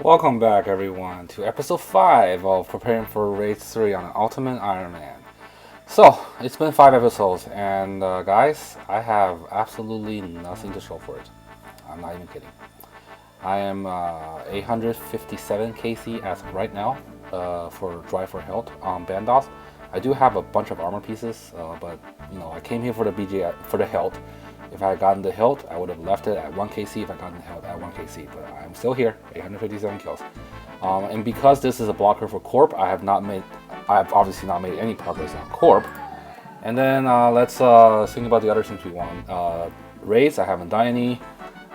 Welcome back everyone to episode 5 of preparing for race 3 on an Ultimate Ironman. So, it's been 5 episodes and guys, I have absolutely nothing to show for it. I'm not even kidding. I am 857 kc as of right now for Drive for Health on Bandos. I do have a bunch of armor pieces, but I came here for the BJ for the health. If I had gotten the health, I would have left it at 1 kc if I gotten the health at 1 kc, but I'm still here, 857 kills. And because this is a blocker for Corp, I have obviously not made any progress on Corp. And then let's think about the other things we want. Raids, I haven't done any.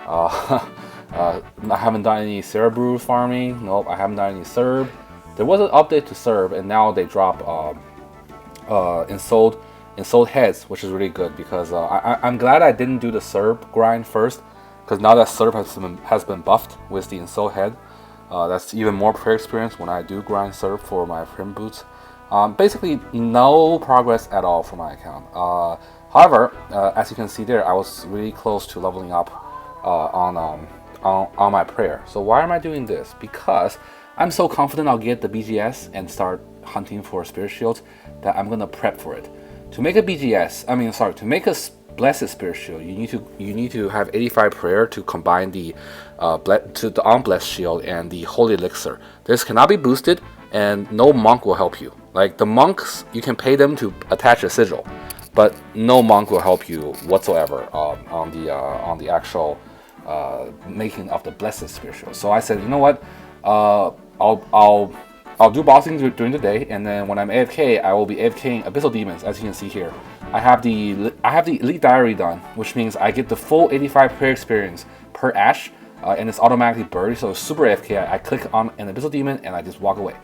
I haven't done any Cerebrew farming. Nope, I haven't done any Serb. There was an update to Serb, and now they drop Ensouled heads, which is really good because I'm glad I didn't do the Serb grind first, because now that Serb has been buffed with the Ensouled head, that's even more player experience when I do grind Serb for my Prim boots. Basically, no progress at all for my account. However, as you can see there, I was really close to leveling up on my prayer. So why am I doing this? Because I'm so confident I'll get the BGS and start hunting for Spirit Shields that I'm gonna prep for it. To make a to make a Blessed Spirit Shield, you need to have 85 prayer to combine the Unblessed Shield and the Holy Elixir. This cannot be boosted, and no monk will help you. Like the monks, you can pay them to attach a sigil, but no monk will help you whatsoever on the actual making of the Blessed Spirit Shield. So I said, you know what, I'll do bossing during the day, and then when I'm AFK, I will be AFKing Abyssal Demons, as you can see here. I have the Elite Diary done, which means I get the full 85 prayer experience per Ash, and it's automatically buried, so it's super AFK. I click on an Abyssal Demon, and I just walk away.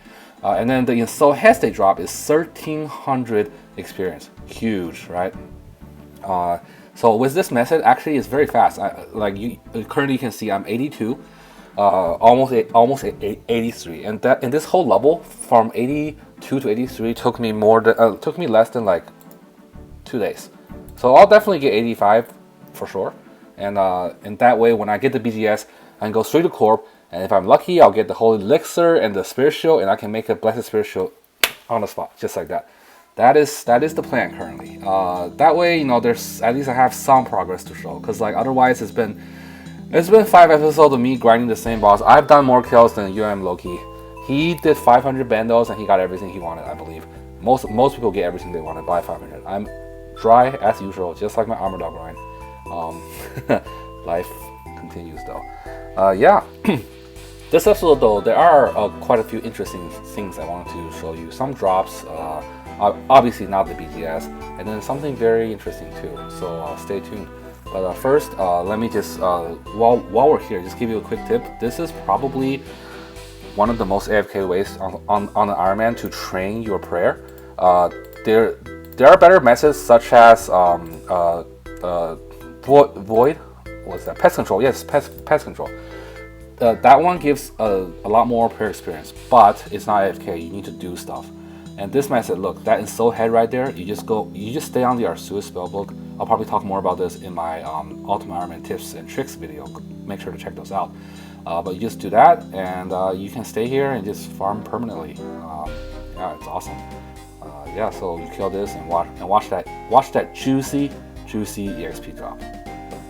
And then the Ensouled heads they drop is 1300 experience. Huge, right? So with this method, actually, it's very fast. Currently you can see I'm 82. Almost 83, and that in this whole level from 82 to 83 took me less than like 2 days. So I'll definitely get 85 for sure, and in that way, when I get the BGS, I can go straight to Corp, and if I'm lucky, I'll get the Holy Elixir and the Spirit Shield, and I can make a Blessed Spirit Shield on the spot, just like that. That is the plan currently. That way, there's at least I have some progress to show, because like otherwise it's been 5 episodes of me grinding the same boss. I've done more kills than Loki. He did 500 bandos and he got everything he wanted, I believe. Most people get everything they wanted by 500. I'm dry as usual, just like my Armor Dog grind. Life continues though. Yeah. This episode though, there are quite a few interesting things I wanted to show you. Some drops, obviously not the BGS, and then something very interesting too. So stay tuned. But first, let me just, while we're here, just give you a quick tip. This is probably one of the most AFK ways on an Ironman to train your prayer. There are better methods such as Void, what's that? Pest Control, yes, pest Control. That one gives a lot more prayer experience, but it's not AFK, you need to do stuff. And this method, look, that Ensouled head right there, you just stay on the Arceus spellbook. I'll probably talk more about this in my Ultimate Ironman tips and tricks video. Make sure to check those out. But you just do that, and you can stay here and just farm permanently. Yeah, it's awesome. Yeah, so you kill this and watch that juicy EXP drop.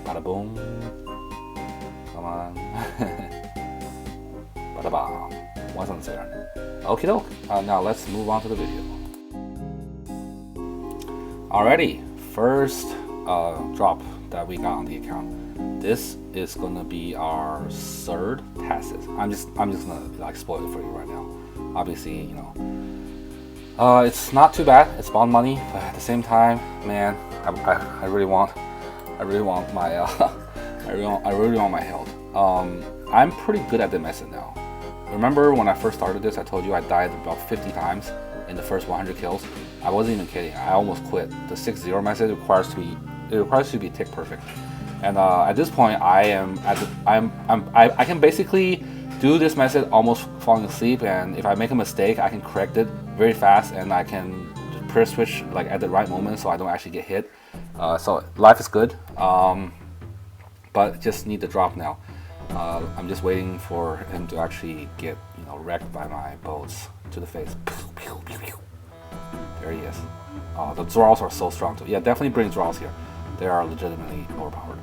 Bada boom. Come on. Bada bam. Wasn't there? Okie doke. Now let's move on to the video. Alrighty, first drop that we got on the account. This is gonna be our third passes. I'm just gonna spoil it for you right now. Obviously, it's not too bad. It's bond money, but at the same time, man, I really want my I really want my health. I'm pretty good at the method now. Remember when I first started this, I told you I died about 50 times in the first 100 kills. I wasn't even kidding. I almost quit. The 6-0 method requires to be tick perfect. And at this point, I can basically do this method almost falling asleep. And if I make a mistake, I can correct it very fast, and I can prayer switch like at the right moment, so I don't actually get hit. So life is good, but just need the drop now. I'm just waiting for him to actually get, you know, wrecked by my bolts to the face. There he is. The Zorals are so strong too. Yeah, definitely bring Zorals here. They are legitimately overpowered.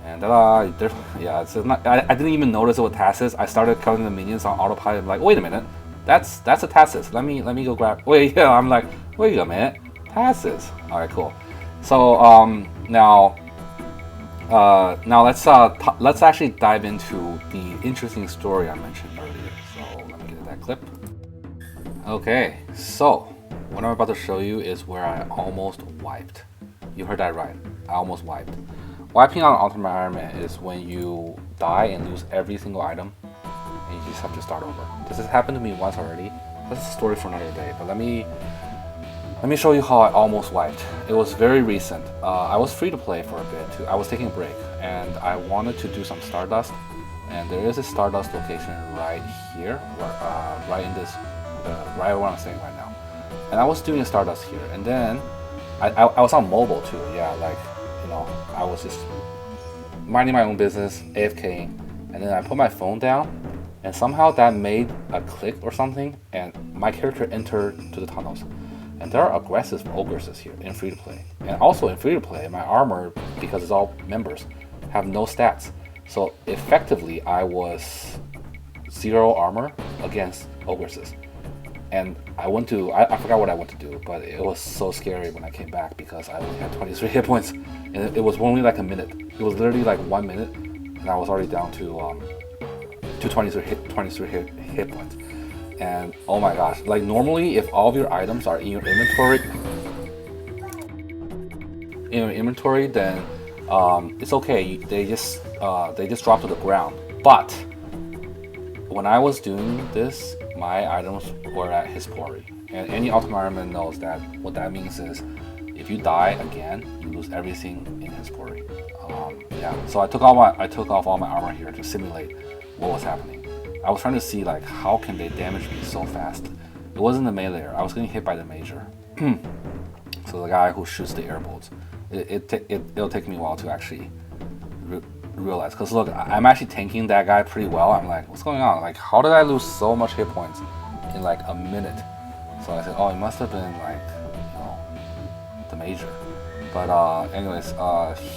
And yeah, it's not. I didn't even notice it with Tassis. I started killing the minions on autopilot. I'm like, wait a minute, that's a Tassis. Let me go grab. Wait, yeah. I'm like, wait a minute, Tassis. All right, cool. So now let's actually dive into the interesting story I mentioned earlier. So let me get that clip. Okay, so what I'm about to show you is where I almost wiped. You heard that right. I almost wiped. Wiping on Ultimate Ironman is when you die and lose every single item, and you just have to start over. This has happened to me once already. That's a story for another day. But let me show you how I almost wiped. It was very recent. I was free to play for a bit too. I was taking a break, and I wanted to do some Stardust. And there is a Stardust location right here, right in this, right where I'm staying right now. And I was doing a Stardust here, and then I was on mobile too. Yeah, like, you know, I was just minding my own business, AFKing, and then I put my phone down, and somehow that made a click or something, and my character entered to the tunnels. And there are aggressive ogresses here in free to play, and also in free to play, my armor, because it's all members, have no stats. So effectively, I was 0 armor against ogresses. And I forgot what I went to do, but it was so scary when I came back because I only had 23 hit points, and it was only like a minute. It was literally like 1 minute, and I was already down to 23 hit points. And oh my gosh, like normally if all of your items are in your inventory, then it's okay. They just drop to the ground. But when I was doing this, my items were at his pori, and any Ultimate Ironman knows that what that means is if you die again, you lose everything in his pori. Yeah, so I took off all my armor here to simulate what was happening. I was trying to see like how can they damage me so fast. It wasn't the meleeer. I was getting hit by the major. So the guy who shoots the air bolts. It'll take me a while to actually realize, because look, I'm actually tanking that guy pretty well. I'm like, what's going on? Like, how did I lose so much hit points in like a minute? So I said, oh, it must have been like, you know, the major. But anyways,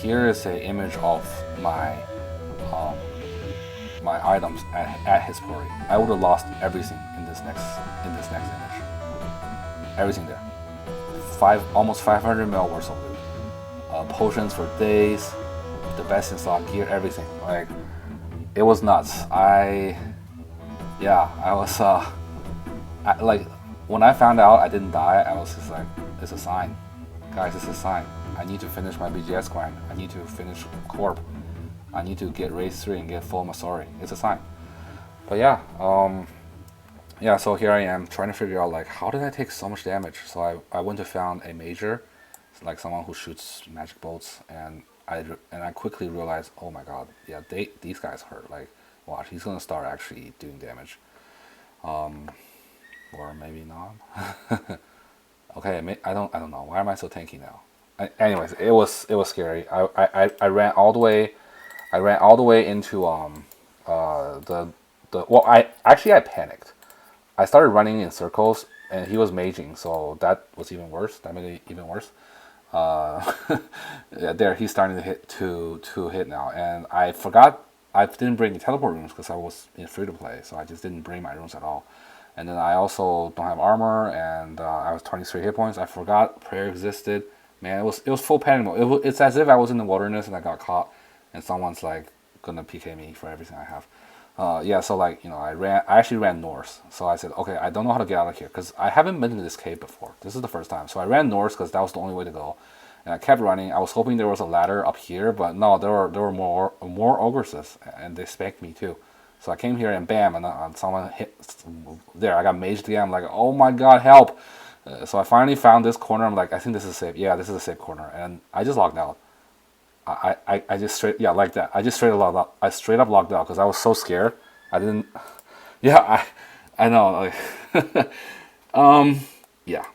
here is an image of my my items at his pori. I would have lost everything in this next image. Everything there. Almost 500 mil worth of loot. Potions for days. The best in stock gear, everything. Like, it was nuts. I was like, when I found out I didn't die, I was just like, it's a sign, guys. It's a sign. I need to finish my BGS grind. I need to finish Corp. I need to get race 3 and get full Masori. It's a sign. But yeah, yeah. So here I am trying to figure out like, how did I take so much damage? So I went to found a major, like someone who shoots magic bolts, and I quickly realized, oh my god, yeah, these guys hurt. Like, watch, he's gonna start actually doing damage, or maybe not. Okay, I don't know. Why am I so tanky now? Anyways, it was scary. I ran all the way. I ran all the way into well, I panicked. I started running in circles, and he was maging, so that was even worse. That made it even worse. Yeah, there he's starting to hit to hit now, and I forgot I didn't bring the teleport rooms because I was in free to play, so I just didn't bring my rooms at all. And then I also don't have armor, and I was 23 hit points. I forgot prayer existed. Man, it was full panic mode. It's as if I was in the wilderness and I got caught, and someone's like gonna PK me for everything I have. Yeah, so like, you know, I actually ran north. So I said, okay, I don't know how to get out of here because I haven't been to this cave before. This is the first time. So I ran north because that was the only way to go, and I kept running. I was hoping there was a ladder up here, but no, there were more ogresses, and they spanked me too. So I came here and bam, and someone hit there. I got maged again. I'm like, oh my god, help! So I finally found this corner. I'm like, I think this is safe. Yeah, this is a safe corner, and I just logged out. I just like that. I just straight up logged out. I straight up logged out because I was so scared. I didn't. Yeah, I know. Like, yeah,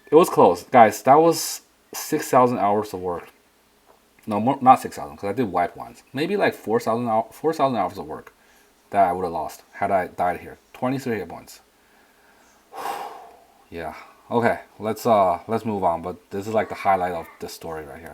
it was close, guys. That was 6,000 hours of work. No, more, not 6,000 because I did wipe once. Maybe like 4,000 hours of work. that I would have lost had I died here. 23 hit points. Yeah. Okay, let's move on. But this is like the highlight of this story right here.